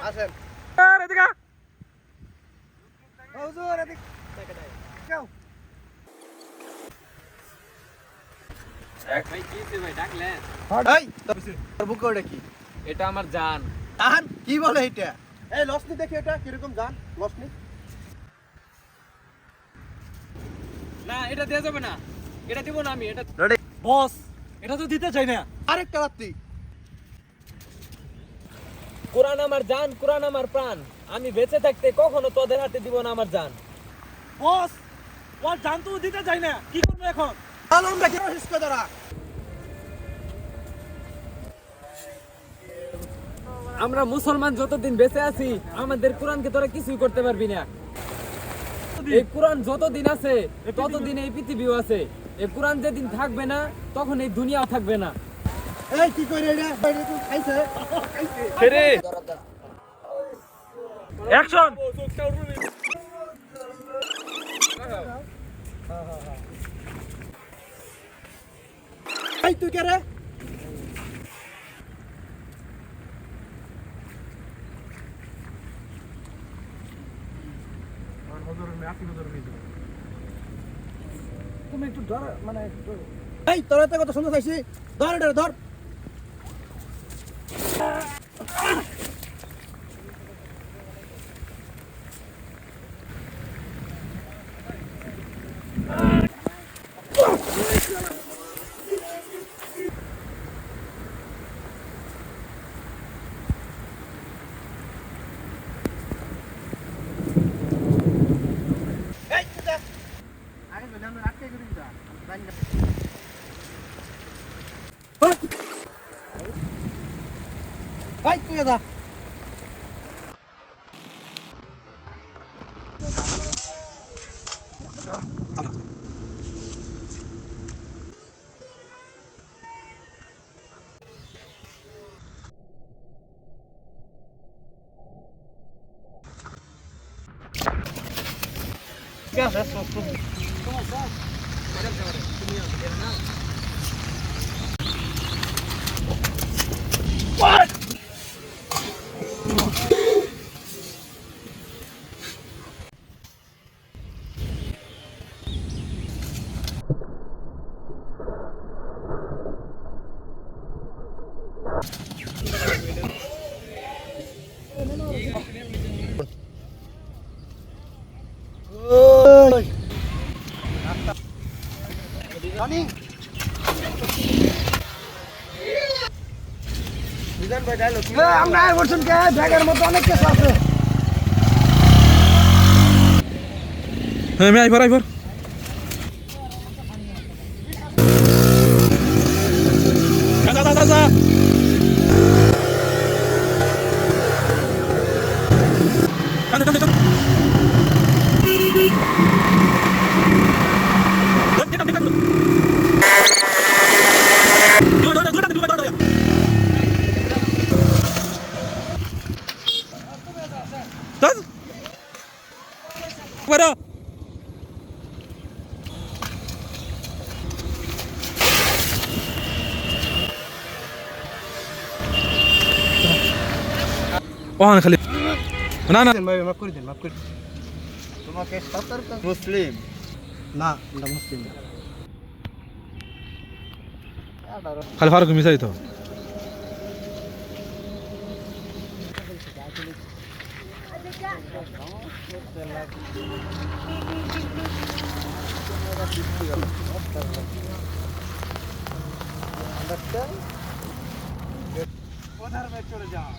আসেন এদিকে হুজুর এদিকে যাও ভাই কি হইছে ভাই ডাকলেন? এই তোর বুকে ওটা কি? এটা আমার জান। জান কি বলে এটা? এই লসনি দেখি এটা কিরকম জান লসনি? না এটা দেয়া যাবে না, এটা দিব না আমি। এটা রেডি বস, এটা তো দিতে চাই না। আরেকটা রাত্রি কোরআন আমার জান, কোরআন আমার প্রাণ। আমি বেঁচে থাকতে কখনো তোদের হাতে দিব না আমার জান। বস, ও জান তো দিতে চাই না, কি করব এখন? আলম দেখি হিসকে ধরা আমরা মুসলমান যতদিন বেঁচে আছি আমাদের কোরআনকে তোরা কিছুই করতে পারবি না। এই কোরআন যতদিন আছে ততদিন এই পৃথিবীও আছে। এই কোরআন যেদিন থাকবে না তখন এই দুনিয়াও থাকবে না। এই কি কইরে এটা বাইরে তো খাইছে ফেরে অ্যাকশন। এই তুই কে রে তুমি একটু ধর মানে এই তোর এত কথা শুনতে চাইছি ধর এটা ধর এই তুই যা আগে বলে আমরা আটকে করি যা এই তুই যা ঠিক আছে ওই রানি বিধান ভাই ডায়লগ আমরা বলছেন কে ব্যাগের মধ্যে অনেক কিছু আছে হ্যাঁ আমি আইবার যা যা যা যা টানে টানে টানে Fuera. ওখানে খালি না না ভাই মাফ করে দিন তোমাকে সতর্ক মুসলিম না আমরা মুসলিম না খালি ফারুক মিশাই তো কোথার মে চলে যাও